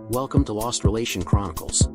Welcome to Lost Relation Chronicles.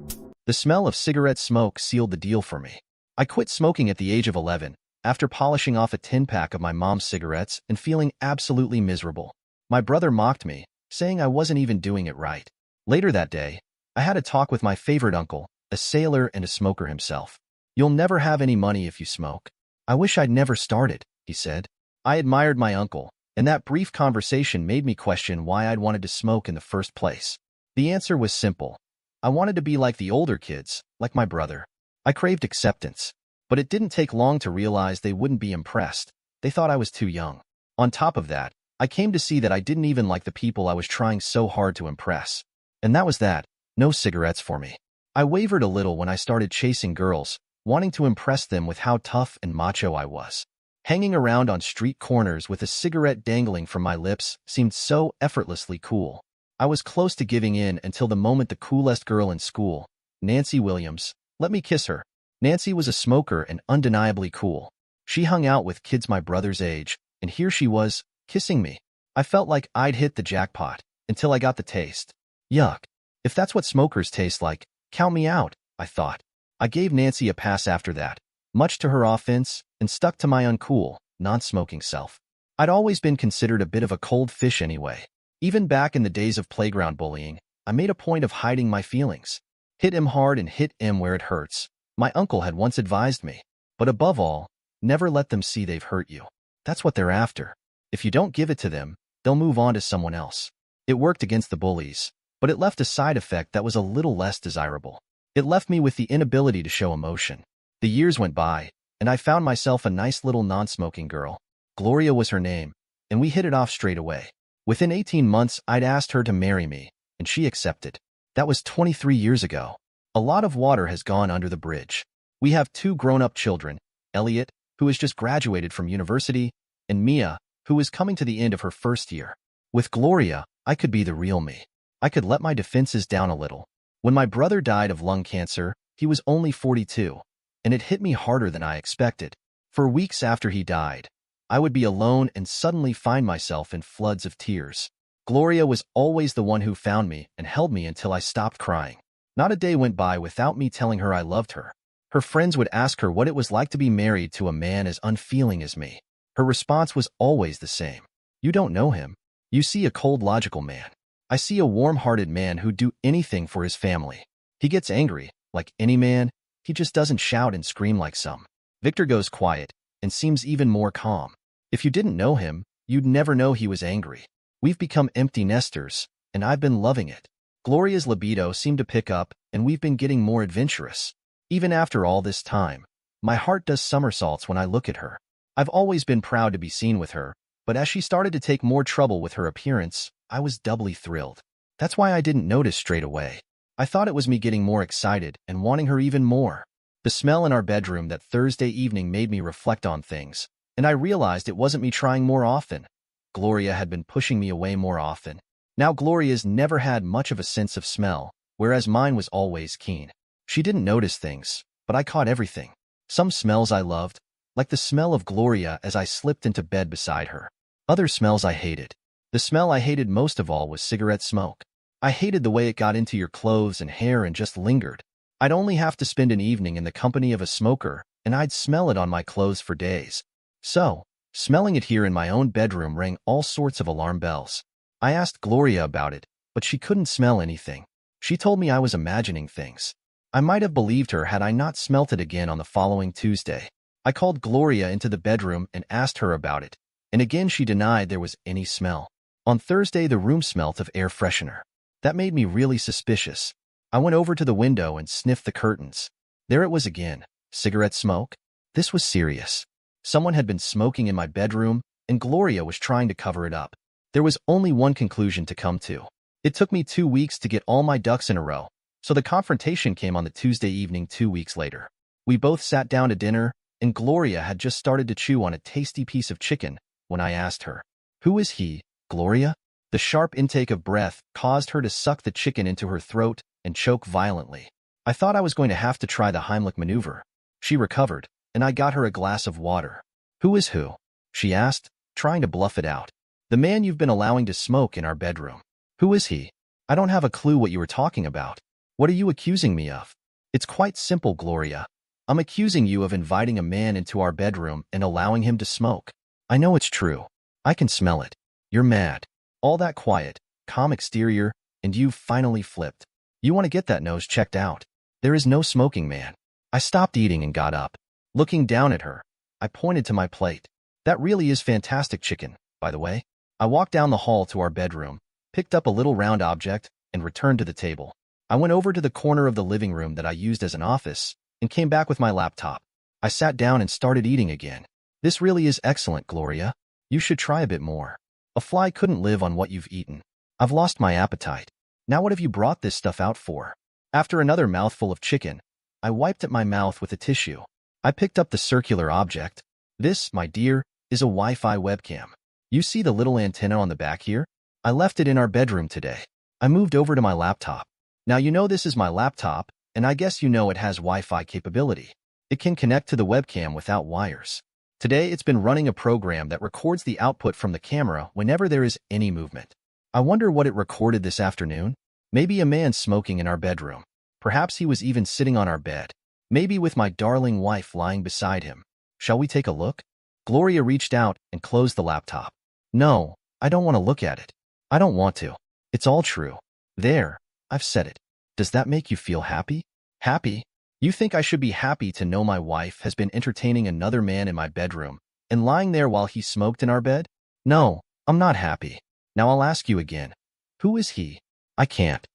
The smell of cigarette smoke sealed the deal for me. I quit smoking at the age of 11, after polishing off a tin pack of my mom's cigarettes and feeling absolutely miserable. My brother mocked me, saying I wasn't even doing it right. Later that day, I had a talk with my favorite uncle, a sailor and a smoker himself. "You'll never have any money if you smoke." "I wish I'd never started," he said. I admired my uncle, and that brief conversation made me question why I'd wanted to smoke in the first place. The answer was simple. I wanted to be like the older kids, like my brother. I craved acceptance, but it didn't take long to realize they wouldn't be impressed. They thought I was too young. On top of that, I came to see that I didn't even like the people I was trying so hard to impress. And that was that. No cigarettes for me. I wavered a little when I started chasing girls, wanting to impress them with how tough and macho I was. Hanging around on street corners with a cigarette dangling from my lips seemed so effortlessly cool. I was close to giving in until the moment the coolest girl in school, Nancy Williams, let me kiss her. Nancy was a smoker and undeniably cool. She hung out with kids my brother's age, and here she was, kissing me. I felt like I'd hit the jackpot, until I got the taste. Yuck. If that's what smokers taste like, count me out, I thought. I gave Nancy a pass after that, much to her offense, and stuck to my uncool, non-smoking self. I'd always been considered a bit of a cold fish anyway. Even back in the days of playground bullying, I made a point of hiding my feelings. Hit him hard and hit him where it hurts. My uncle had once advised me. But above all, never let them see they've hurt you. That's what they're after. If you don't give it to them, they'll move on to someone else. It worked against the bullies, but it left a side effect that was a little less desirable. It left me with the inability to show emotion. The years went by, and I found myself a nice little non-smoking girl. Gloria was her name, and we hit it off straight away. Within 18 months, I'd asked her to marry me, and she accepted. That was 23 years ago. A lot of water has gone under the bridge. We have two grown-up children, Elliot, who has just graduated from university, and Mia, who is coming to the end of her first year. With Gloria, I could be the real me. I could let my defenses down a little. When my brother died of lung cancer, he was only 42, and it hit me harder than I expected. For weeks after he died, I would be alone and suddenly find myself in floods of tears. Gloria was always the one who found me and held me until I stopped crying. Not a day went by without me telling her I loved her. Her friends would ask her what it was like to be married to a man as unfeeling as me. Her response was always the same. "You don't know him. You see a cold, logical man. I see a warm-hearted man who'd do anything for his family. He gets angry, like any man. He just doesn't shout and scream like some. Victor goes quiet and seems even more calm. If you didn't know him, you'd never know he was angry. We've become empty nesters, and I've been loving it." Gloria's libido seemed to pick up, and we've been getting more adventurous. Even after all this time, my heart does somersaults when I look at her. I've always been proud to be seen with her, but as she started to take more trouble with her appearance, I was doubly thrilled. That's why I didn't notice straight away. I thought it was me getting more excited and wanting her even more. The smell in our bedroom that Thursday evening made me reflect on things, and I realized it wasn't me trying more often. Gloria had been pushing me away more often. Now Gloria's never had much of a sense of smell, whereas mine was always keen. She didn't notice things, but I caught everything. Some smells I loved, like the smell of Gloria as I slipped into bed beside her. Other smells I hated. The smell I hated most of all was cigarette smoke. I hated the way it got into your clothes and hair and just lingered. I'd only have to spend an evening in the company of a smoker, and I'd smell it on my clothes for days. So, smelling it here in my own bedroom rang all sorts of alarm bells. I asked Gloria about it, but she couldn't smell anything. She told me I was imagining things. I might have believed her had I not smelt it again on the following Tuesday. I called Gloria into the bedroom and asked her about it, and again she denied there was any smell. On Thursday, the room smelt of air freshener. That made me really suspicious. I went over to the window and sniffed the curtains. There it was again. Cigarette smoke? This was serious. Someone had been smoking in my bedroom, and Gloria was trying to cover it up. There was only one conclusion to come to. It took me 2 weeks to get all my ducks in a row, so the confrontation came on the Tuesday evening 2 weeks later. We both sat down to dinner, and Gloria had just started to chew on a tasty piece of chicken when I asked her, "Who is he, Gloria?" The sharp intake of breath caused her to suck the chicken into her throat and choke violently. I thought I was going to have to try the Heimlich maneuver. She recovered, and I got her a glass of water. "Who is who?" she asked, trying to bluff it out. "The man you've been allowing to smoke in our bedroom. Who is he?" I don't have a clue what you were talking about. What are you accusing me of? It's quite simple, Gloria. I'm accusing you of inviting a man into our bedroom and allowing him to smoke. I know it's true. I can smell it. You're mad. All that quiet, calm exterior, and you've finally flipped. You want to get that nose checked out. There is no smoking, man. I stopped eating and got up. Looking down at her, I pointed to my plate. That really is fantastic chicken, by the way. I walked down the hall to our bedroom, picked up a little round object, and returned to the table. I went over to the corner of the living room that I used as an office and came back with my laptop. I sat down and started eating again. This really is excellent, Gloria. You should try a bit more. A fly couldn't live on what you've eaten. I've lost my appetite. Now what have you brought this stuff out for? After another mouthful of chicken, I wiped at my mouth with a tissue. I picked up the circular object. This, my dear, is a Wi-Fi webcam. You see the little antenna on the back here? I left it in our bedroom today. I moved over to my laptop. Now you know this is my laptop, and I guess you know it has Wi-Fi capability. It can connect to the webcam without wires. Today it's been running a program that records the output from the camera whenever there is any movement. I wonder what it recorded this afternoon. Maybe a man smoking in our bedroom. Perhaps he was even sitting on our bed. Maybe with my darling wife lying beside him. Shall we take a look? Gloria reached out and closed the laptop. No, I don't want to look at it. I don't want to. It's all true. There, I've said it. Does that make you feel happy? Happy? You think I should be happy to know my wife has been entertaining another man in my bedroom and lying there while he smoked in our bed? No, I'm not happy. Now I'll ask you again. Who is he? I can't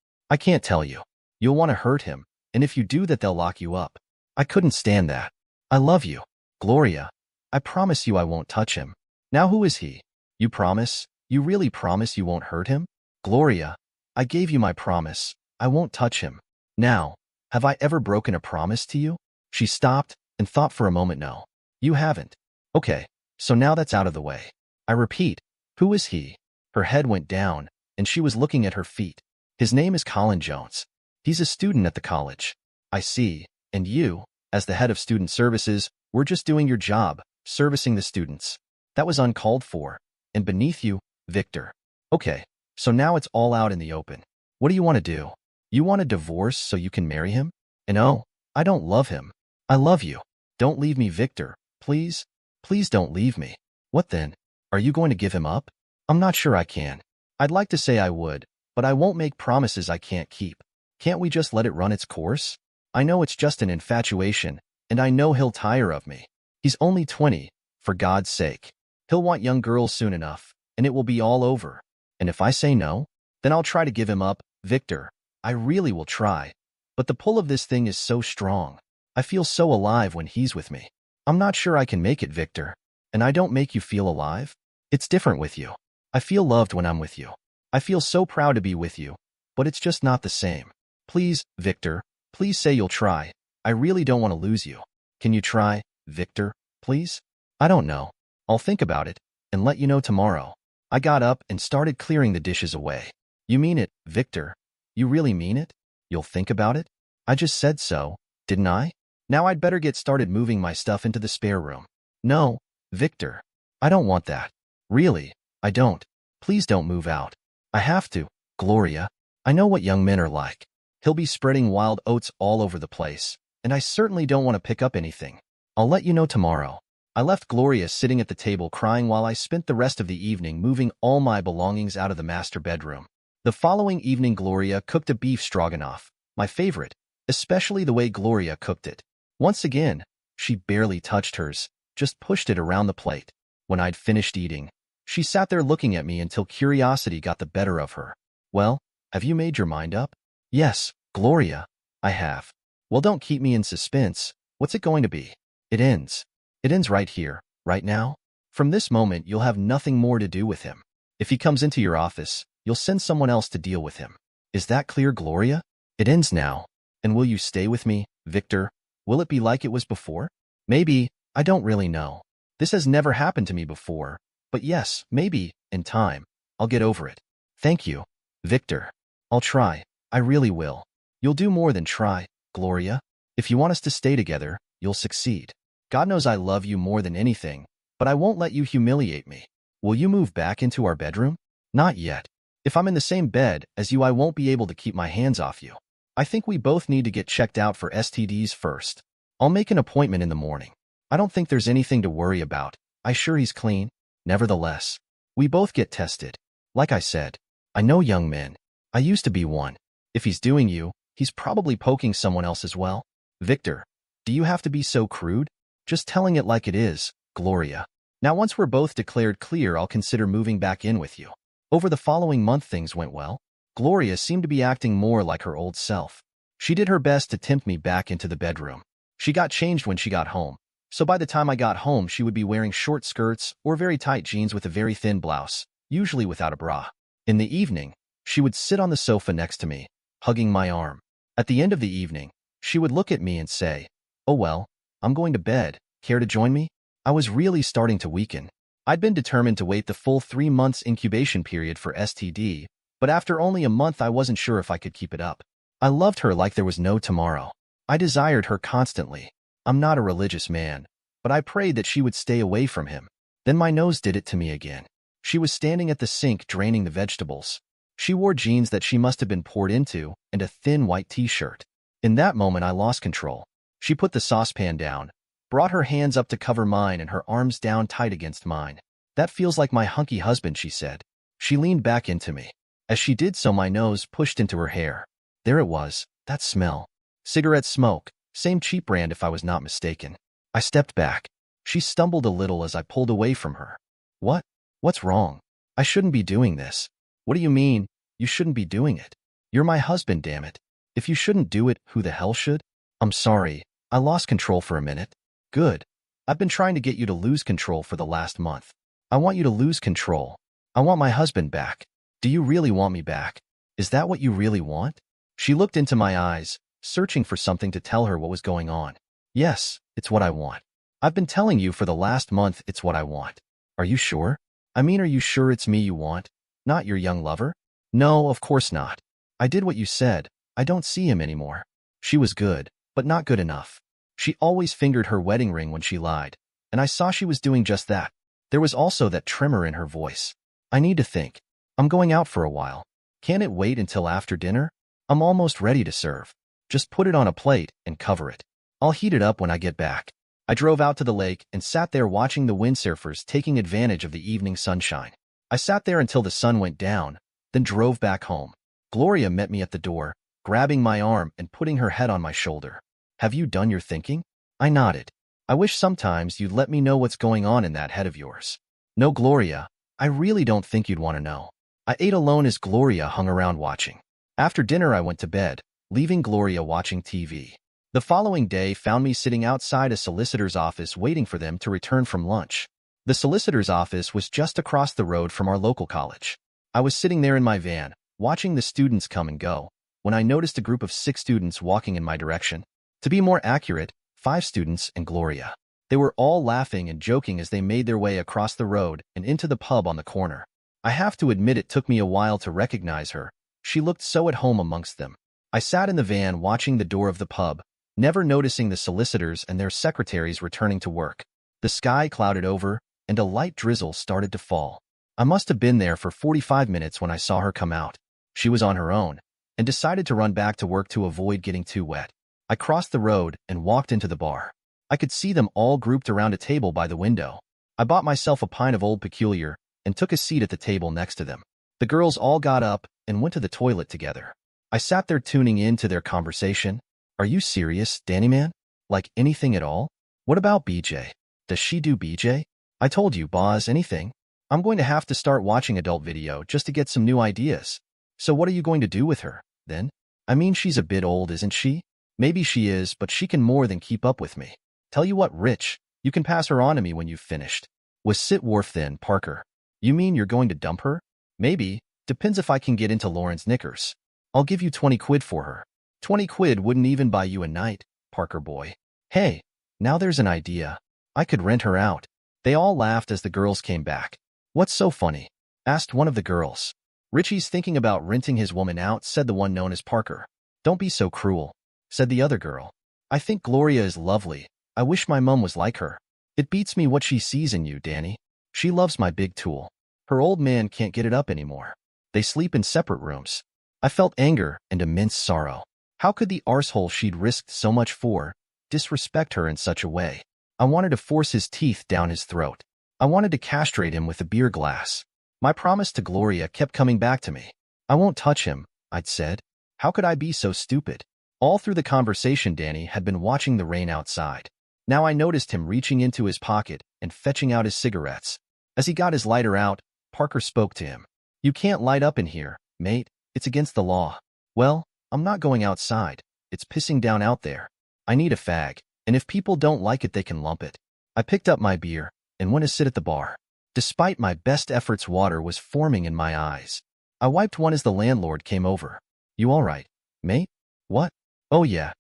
tell you. You'll want to hurt him, and if you do that, they'll lock you up. I couldn't stand that. I love you, Gloria. I promise you I won't touch him. Now who is he? You promise? You really promise you won't hurt him? Gloria, I gave you my promise. I won't touch him. Now, have I ever broken a promise to you? She stopped and thought for a moment. No, you haven't. Okay, so now that's out of the way. I repeat, who is he? Her head went down, and she was looking at her feet. His name is Colin Jones. He's a student at the college. I see. And you, as the head of student services, were just doing your job, servicing the students. That was uncalled for. And beneath you, Victor. Okay, so now it's all out in the open. What do you want to do? You want a divorce so you can marry him? And oh, I don't love him. I love you. Don't leave me, Victor. Please? Please don't leave me. What then? Are you going to give him up? I'm not sure I can. I'd like to say I would, but I won't make promises I can't keep. Can't we just let it run its course? I know it's just an infatuation, and I know he'll tire of me. He's only 20, for God's sake. He'll want young girls soon enough, and it will be all over. And if I say no, then I'll try to give him up, Victor. I really will try. But the pull of this thing is so strong. I feel so alive when he's with me. I'm not sure I can make it, Victor. And I don't make you feel alive? It's different with you. I feel loved when I'm with you. I feel so proud to be with you, but it's just not the same. Please, Victor, please say you'll try. I really don't want to lose you. Can you try, Victor, please? I don't know. I'll think about it and let you know tomorrow. I got up and started clearing the dishes away. You mean it, Victor? You really mean it? You'll think about it? I just said so, didn't I? Now I'd better get started moving my stuff into the spare room. No, Victor. I don't want that. Really, I don't. Please don't move out. I have to, Gloria. I know what young men are like. He'll be spreading wild oats all over the place, and I certainly don't want to pick up anything. I'll let you know tomorrow. I left Gloria sitting at the table crying while I spent the rest of the evening moving all my belongings out of the master bedroom. The following evening, Gloria cooked a beef stroganoff, my favorite, especially the way Gloria cooked it. Once again, she barely touched hers, just pushed it around the plate. When I'd finished eating, she sat there looking at me until curiosity got the better of her. Well, have you made your mind up? Yes, Gloria, I have. Well, don't keep me in suspense. What's it going to be? It ends. It ends right here, right now. From this moment, you'll have nothing more to do with him. If he comes into your office, you'll send someone else to deal with him. Is that clear, Gloria? It ends now. And will you stay with me, Victor? Will it be like it was before? Maybe. I don't really know. This has never happened to me before. But yes, maybe, in time, I'll get over it. Thank you, Victor. I'll try. I really will. You'll do more than try, Gloria. If you want us to stay together, you'll succeed. God knows I love you more than anything, but I won't let you humiliate me. Will you move back into our bedroom? Not yet. If I'm in the same bed as you, I won't be able to keep my hands off you. I think we both need to get checked out for STDs first. I'll make an appointment in the morning. I don't think there's anything to worry about. I sure he's clean. Nevertheless, we both get tested. Like I said, I know young men. I used to be one. If he's doing you, he's probably poking someone else as well. Victor, do you have to be so crude? Just telling it like it is, Gloria. Now once we're both declared clear, I'll consider moving back in with you. Over the following month things went well. Gloria seemed to be acting more like her old self. She did her best to tempt me back into the bedroom. She got changed when she got home, so by the time I got home she would be wearing short skirts or very tight jeans with a very thin blouse, usually without a bra. In the evening, she would sit on the sofa next to me, hugging my arm. At the end of the evening, she would look at me and say, "Oh well, I'm going to bed. Care to join me?" I was really starting to weaken. I'd been determined to wait the full 3 months incubation period for STD, but after only a month I wasn't sure if I could keep it up. I loved her like there was no tomorrow. I desired her constantly. I'm not a religious man, but I prayed that she would stay away from him. Then my nose did it to me again. She was standing at the sink draining the vegetables. She wore jeans that she must have been poured into and a thin white t-shirt. In that moment I lost control. She put the saucepan down, brought her hands up to cover mine and her arms down tight against mine. "That feels like my hunky husband," she said. She leaned back into me. As she did so, my nose pushed into her hair. There it was, that smell. Cigarette smoke, same cheap brand if I was not mistaken. I stepped back. She stumbled a little as I pulled away from her. "What? What's wrong? I shouldn't be doing this." "What do you mean, you shouldn't be doing it? You're my husband, damn it. If you shouldn't do it, who the hell should?" "I'm sorry, I lost control for a minute." "Good. I've been trying to get you to lose control for the last month. I want you to lose control. I want my husband back." "Do you really want me back? Is that what you really want?" She looked into my eyes, searching for something to tell her what was going on. "Yes, it's what I want. I've been telling you for the last month it's what I want." "Are you sure? I mean, are you sure it's me you want, not your young lover?" "No, of course not. I did what you said. I don't see him anymore." She was good, but not good enough. She always fingered her wedding ring when she lied, and I saw she was doing just that. There was also that tremor in her voice. "I need to think. I'm going out for a while. Can't it wait until after dinner? I'm almost ready to serve. Just put it on a plate and cover it. I'll heat it up when I get back." I drove out to the lake and sat there watching the windsurfers taking advantage of the evening sunshine. I sat there until the sun went down, then drove back home. Gloria met me at the door, grabbing my arm and putting her head on my shoulder. "Have you done your thinking?" I nodded. "I wish sometimes you'd let me know what's going on in that head of yours." "No, Gloria, I really don't think you'd want to know." I ate alone as Gloria hung around watching. After dinner I went to bed, leaving Gloria watching TV. The following day found me sitting outside a solicitor's office waiting for them to return from lunch. The solicitor's office was just across the road from our local college. I was sitting there in my van, watching the students come and go, when I noticed a group of 6 students walking in my direction. To be more accurate, 5 students and Gloria. They were all laughing and joking as they made their way across the road and into the pub on the corner. I have to admit it took me a while to recognize her. She looked so at home amongst them. I sat in the van watching the door of the pub, never noticing the solicitors and their secretaries returning to work. The sky clouded over, and a light drizzle started to fall. I must have been there for 45 minutes when I saw her come out. She was on her own, and decided to run back to work to avoid getting too wet. I crossed the road and walked into the bar. I could see them all grouped around a table by the window. I bought myself a pint of Old Peculiar and took a seat at the table next to them. The girls all got up and went to the toilet together. I sat there tuning in to their conversation. "Are you serious, Danny man? Like anything at all? What about BJ? Does she do BJ? I told you, boss, anything? I'm going to have to start watching adult video just to get some new ideas." "So what are you going to do with her, then? I mean, she's a bit old, isn't she?" "Maybe she is, but she can more than keep up with me. Tell you what, Rich, you can pass her on to me when you've finished." "Was Sit Wharf then, Parker? You mean you're going to dump her?" "Maybe. Depends if I can get into Lauren's knickers. I'll give you 20 quid for her." 20 quid wouldn't even buy you a night, Parker boy. "Hey, now there's an idea. I could rent her out." They all laughed as the girls came back. "What's so funny?" asked one of the girls. "Richie's thinking about renting his woman out," said the one known as Parker. "Don't be so cruel," said the other girl. "I think Gloria is lovely. I wish my mum was like her. It beats me what she sees in you, Danny. She loves my big tool. Her old man can't get it up anymore." They sleep in separate rooms. I felt anger and immense sorrow. How could the arsehole she'd risked so much for disrespect her in such a way? I wanted to force his teeth down his throat. I wanted to castrate him with a beer glass. My promise to Gloria kept coming back to me. I won't touch him, I'd said. How could I be so stupid? All through the conversation, Danny had been watching the rain outside. Now I noticed him reaching into his pocket and fetching out his cigarettes. As he got his lighter out, Parker spoke to him. You can't light up in here, mate. It's against the law. Well, I'm not going outside. It's pissing down out there. I need a fag, and if people don't like it, they can lump it. I picked up my beer and went to sit at the bar. Despite my best efforts, water was forming in my eyes. I wiped one as the landlord came over. You all right, mate? What? Oh yeah,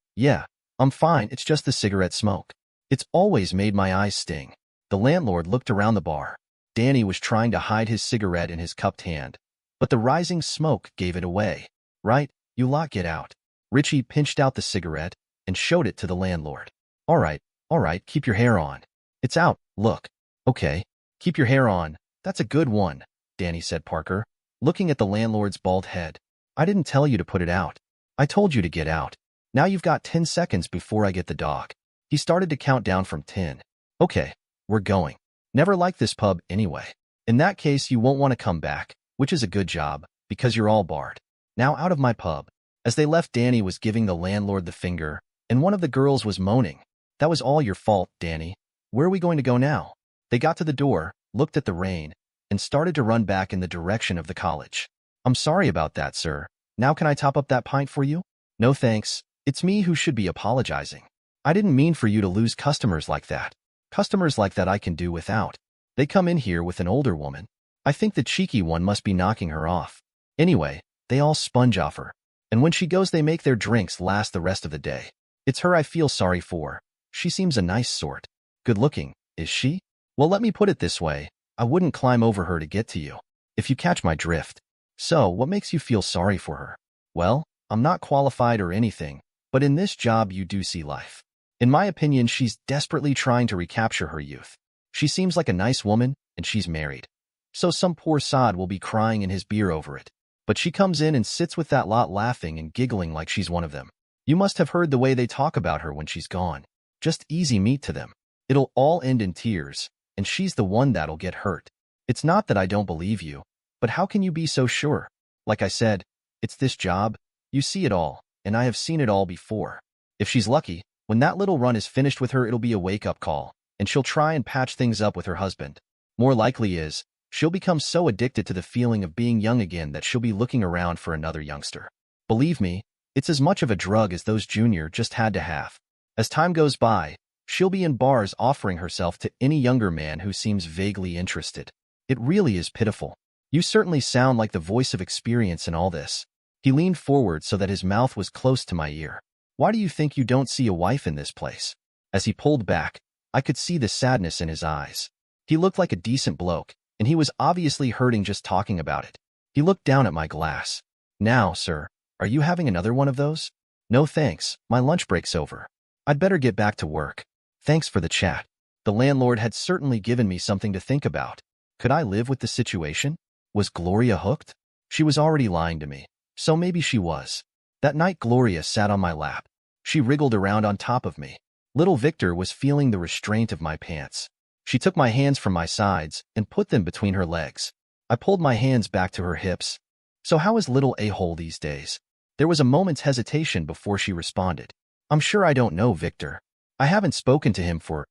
I'm fine. It's just the cigarette smoke. It's always made my eyes sting. The landlord looked around the bar. Danny was trying to hide his cigarette in his cupped hand, but the rising smoke gave it away. Right, you lot, get out. Richie pinched out the cigarette and showed it to the landlord. All right, keep your hair on. It's out, look. Okay, keep your hair on. That's a good one, Danny said. Parker, looking at the landlord's bald head. I didn't tell you to put it out. I told you to get out. Now you've got 10 seconds before I get the dog. He started to count down from 10. Okay, we're going. Never liked this pub anyway. In that case, you won't want to come back, which is a good job, because you're all barred. Now out of my pub. As they left, Danny was giving the landlord the finger, and one of the girls was moaning. That was all your fault, Danny. Where are we going to go now? They got to the door, looked at the rain, and started to run back in the direction of the college. I'm sorry about that, sir. Now can I top up that pint for you? No thanks. It's me who should be apologizing. I didn't mean for you to lose customers like that. Customers like that I can do without. They come in here with an older woman. I think the cheeky one must be knocking her off. Anyway, they all sponge off her. And when she goes, they make their drinks last the rest of the day. It's her I feel sorry for. She seems a nice sort. Good looking, is she? Well, let me put it this way. I wouldn't climb over her to get to you, if you catch my drift. So, what makes you feel sorry for her? Well, I'm not qualified or anything, but in this job you do see life. In my opinion, she's desperately trying to recapture her youth. She seems like a nice woman, and she's married. So some poor sod will be crying in his beer over it. But she comes in and sits with that lot laughing and giggling like she's one of them. You must have heard the way they talk about her when she's gone. Just easy meat to them. It'll all end in tears, and she's the one that'll get hurt. It's not that I don't believe you, but how can you be so sure? Like I said, it's this job. You see it all, and I have seen it all before. If she's lucky, when that little run is finished with her, it'll be a wake-up call, and she'll try and patch things up with her husband. More likely is, she'll become so addicted to the feeling of being young again that she'll be looking around for another youngster. Believe me, it's as much of a drug as those Junior just had to have. As time goes by, she'll be in bars offering herself to any younger man who seems vaguely interested. It really is pitiful. You certainly sound like the voice of experience in all this. He leaned forward so that his mouth was close to my ear. Why do you think you don't see a wife in this place? As he pulled back, I could see the sadness in his eyes. He looked like a decent bloke, and he was obviously hurting just talking about it. He looked down at my glass. Now, sir, are you having another one of those? No thanks, my lunch break's over. I'd better get back to work. Thanks for the chat. The landlord had certainly given me something to think about. Could I live with the situation? Was Gloria hooked? She was already lying to me, so maybe she was. That night Gloria sat on my lap. She wriggled around on top of me. Little Victor was feeling the restraint of my pants. She took my hands from my sides and put them between her legs. I pulled my hands back to her hips. So how is little a-hole these days? There was a moment's hesitation before she responded. I'm sure I don't know, Victor. I haven't spoken to him for,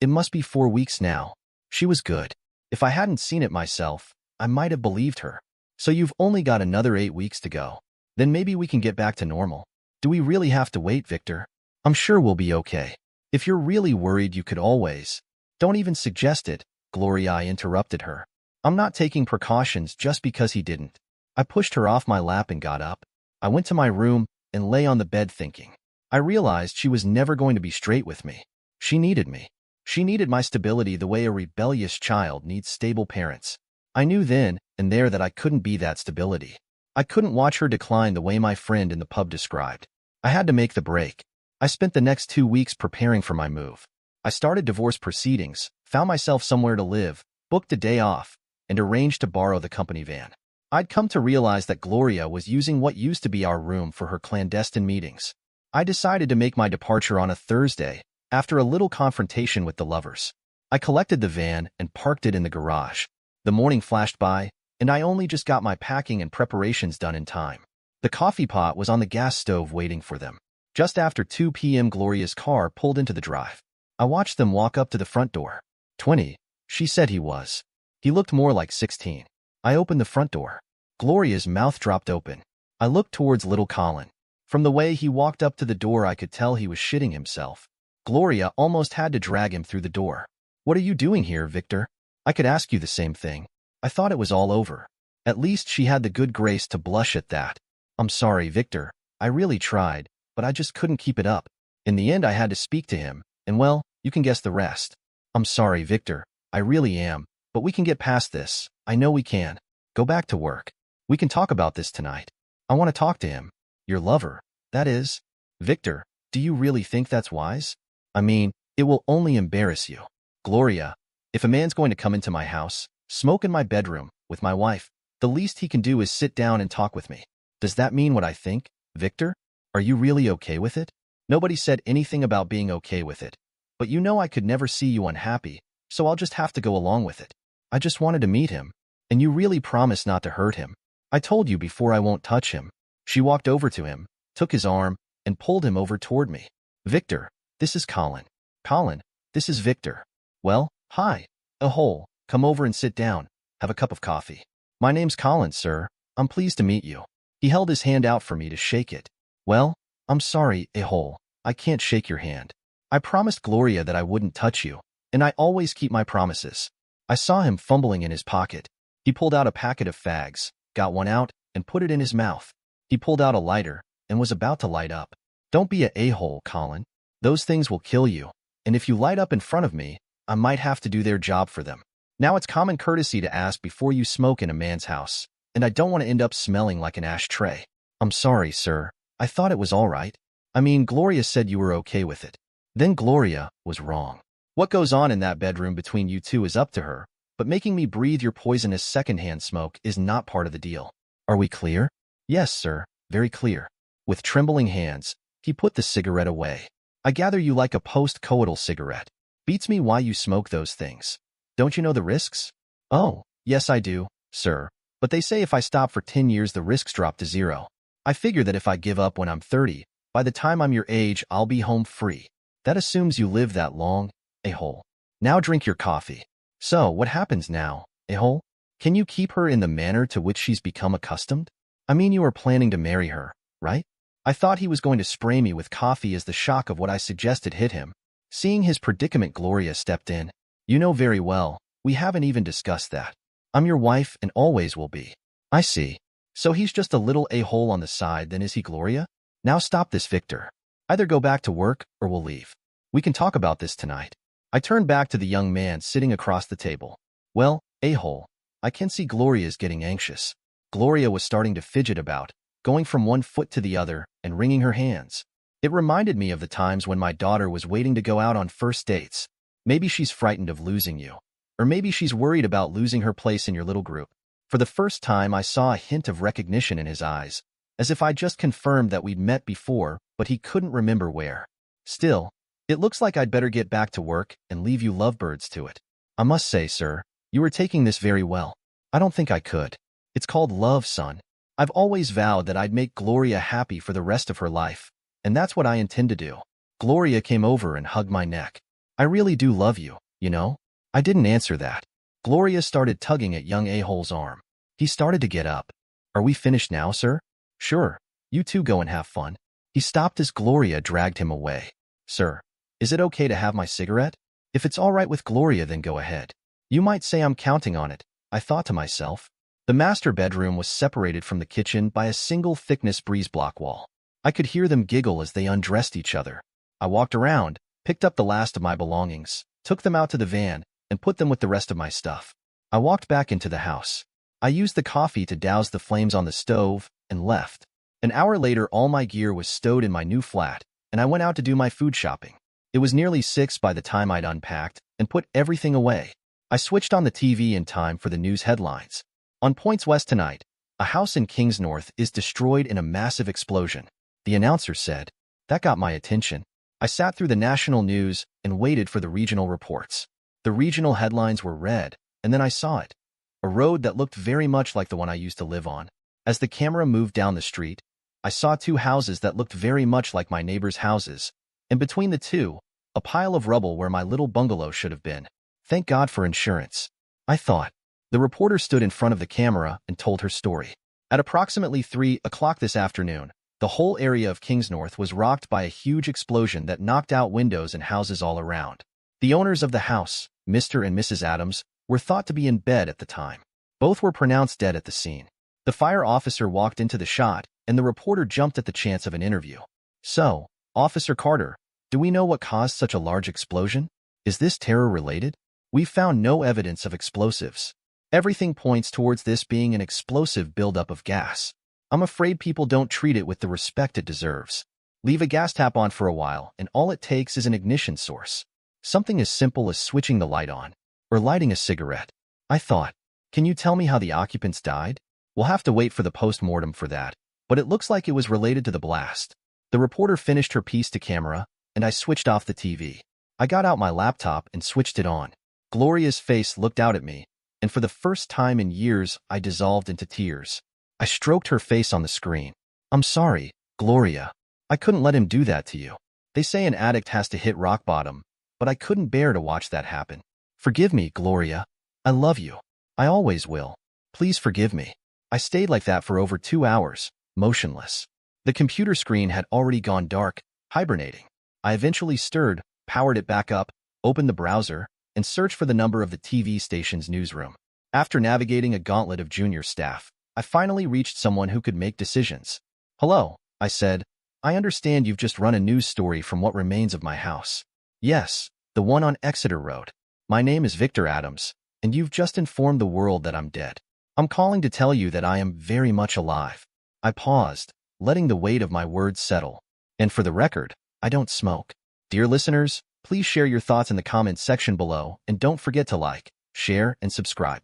it must be 4 weeks now. She was good. If I hadn't seen it myself, I might have believed her. So you've only got another 8 weeks to go. Then maybe we can get back to normal. Do we really have to wait, Victor? I'm sure we'll be okay. If you're really worried, you could always. Don't even suggest it, Gloria. I interrupted her. I'm not taking precautions just because he didn't. I pushed her off my lap and got up. I went to my room and lay on the bed thinking. I realized she was never going to be straight with me. She needed me. She needed my stability the way a rebellious child needs stable parents. I knew then and there that I couldn't be that stability. I couldn't watch her decline the way my friend in the pub described. I had to make the break. I spent the next 2 weeks preparing for my move. I started divorce proceedings, found myself somewhere to live, booked a day off, and arranged to borrow the company van. I'd come to realize that Gloria was using what used to be our room for her clandestine meetings. I decided to make my departure on a Thursday, after a little confrontation with the lovers. I collected the van and parked it in the garage. The morning flashed by, and I only just got my packing and preparations done in time. The coffee pot was on the gas stove waiting for them. Just after 2 p.m. Gloria's car pulled into the drive. I watched them walk up to the front door. 20, she said he was. He looked more like 16. I opened the front door. Gloria's mouth dropped open. I looked towards little Colin. From the way he walked up to the door, I could tell he was shitting himself. Gloria almost had to drag him through the door. What are you doing here, Victor? I could ask you the same thing. I thought it was all over. At least she had the good grace to blush at that. I'm sorry, Victor. I really tried, but I just couldn't keep it up. In the end, I had to speak to him, and well, you can guess the rest. I'm sorry, Victor. I really am, but we can get past this. I know we can. Go back to work. We can talk about this tonight. I want to talk to him. Your lover, that is. Victor, do you really think that's wise? I mean, it will only embarrass you. Gloria, if a man's going to come into my house, smoke in my bedroom, with my wife, the least he can do is sit down and talk with me. Does that mean what I think, Victor? Are you really okay with it? Nobody said anything about being okay with it. But you know I could never see you unhappy, so I'll just have to go along with it. I just wanted to meet him. And you really promised not to hurt him. I told you before I won't touch him. She walked over to him, took his arm, and pulled him over toward me. Victor, this is Colin. Colin, this is Victor. Well, hi. Ahole, come over and sit down. Have a cup of coffee. My name's Colin, sir. I'm pleased to meet you. He held his hand out for me to shake it. Well, I'm sorry, Ahole. I can't shake your hand. I promised Gloria that I wouldn't touch you, and I always keep my promises. I saw him fumbling in his pocket. He pulled out a packet of fags, got one out, and put it in his mouth. He pulled out a lighter and was about to light up. Don't be a hole, Colin. Those things will kill you, and if you light up in front of me, I might have to do their job for them. Now it's common courtesy to ask before you smoke in a man's house, and I don't want to end up smelling like an ashtray. I'm sorry, sir. I thought it was all right. I mean, Gloria said you were okay with it. Then Gloria was wrong. What goes on in that bedroom between you two is up to her, but making me breathe your poisonous secondhand smoke is not part of the deal. Are we clear? Yes, sir, very clear. With trembling hands, he put the cigarette away. I gather you like a post-coital cigarette. Beats me why you smoke those things. Don't you know the risks? Oh, yes I do, sir. But they say if I stop for 10 years the risks drop to zero. I figure that if I give up when I'm 30, by the time I'm your age I'll be home free. That assumes you live that long, a-hole. Now drink your coffee. So, what happens now, a-hole? Can you keep her in the manner to which she's become accustomed? I mean, you are planning to marry her, right? I thought he was going to spray me with coffee as the shock of what I suggested hit him. Seeing his predicament, Gloria stepped in. You know very well, we haven't even discussed that. I'm your wife and always will be. I see. So he's just a little a-hole on the side, then is he, Gloria? Now stop this, Victor. Either go back to work or we'll leave. We can talk about this tonight. I turned back to the young man sitting across the table. Well, a-hole, I can see Gloria's getting anxious. Gloria was starting to fidget about, going from one foot to the other and wringing her hands. It reminded me of the times when my daughter was waiting to go out on first dates. Maybe she's frightened of losing you. Or maybe she's worried about losing her place in your little group. For the first time, I saw a hint of recognition in his eyes, as if I'd just confirmed that we'd met before, but he couldn't remember where. Still, it looks like I'd better get back to work and leave you lovebirds to it. I must say, sir, you are taking this very well. I don't think I could. It's called love, son. I've always vowed that I'd make Gloria happy for the rest of her life, and that's what I intend to do. Gloria came over and hugged my neck. I really do love you, you know? I didn't answer that. Gloria started tugging at young a-hole's arm. He started to get up. Are we finished now, sir? Sure. You two go and have fun. He stopped as Gloria dragged him away. Sir, is it okay to have my cigarette? If it's all right with Gloria, then go ahead. You might say I'm counting on it, I thought to myself. The master bedroom was separated from the kitchen by a single thickness breeze block wall. I could hear them giggle as they undressed each other. I walked around, picked up the last of my belongings, took them out to the van, and put them with the rest of my stuff. I walked back into the house. I used the coffee to douse the flames on the stove and left. An hour later, all my gear was stowed in my new flat, and I went out to do my food shopping. It was nearly 6 by the time I'd unpacked and put everything away. I switched on the TV in time for the news headlines. On Points West tonight, A house in Kings North is destroyed in a massive explosion, the announcer said. That got my attention. I sat through the national news and waited for the regional reports. The regional headlines were read, and then I saw it. A road that looked very much like the one I used to live on. As the camera moved down the street, I saw two houses that looked very much like my neighbors' houses, and between the two, a pile of rubble where my little bungalow should have been. Thank God for insurance, I thought. The reporter stood in front of the camera and told her story. At approximately 3 o'clock this afternoon, the whole area of Kings North was rocked by a huge explosion that knocked out windows and houses all around. The owners of the house, Mr. and Mrs. Adams, were thought to be in bed at the time. Both were pronounced dead at the scene. The fire officer walked into the shot, and the reporter jumped at the chance of an interview. So, Officer Carter, do we know what caused such a large explosion? Is this terror-related? We've found no evidence of explosives. Everything points towards this being an explosive buildup of gas. I'm afraid people don't treat it with the respect it deserves. Leave a gas tap on for a while, and all it takes is an ignition source. Something as simple as switching the light on, or lighting a cigarette. I thought, can you tell me how the occupants died? We'll have to wait for the post-mortem for that, but it looks like it was related to the blast. The reporter finished her piece to camera, and I switched off the TV. I got out my laptop and switched it on. Gloria's face looked out at me, and for the first time in years, I dissolved into tears. I stroked her face on the screen. I'm sorry, Gloria. I couldn't let him do that to you. They say an addict has to hit rock bottom, but I couldn't bear to watch that happen. Forgive me, Gloria. I love you. I always will. Please forgive me. I stayed like that for over 2 hours, motionless. The computer screen had already gone dark, hibernating. I eventually stirred, powered it back up, opened the browser, and searched for the number of the TV station's newsroom. After navigating a gauntlet of junior staff, I finally reached someone who could make decisions. Hello, I said. I understand you've just run a news story from what remains of my house. Yes, the one on Exeter Road. My name is Victor Adams, and you've just informed the world that I'm dead. I'm calling to tell you that I am very much alive. I paused, letting the weight of my words settle. And for the record, I don't smoke. Dear listeners, please share your thoughts in the comments section below, and don't forget to like, share, and subscribe.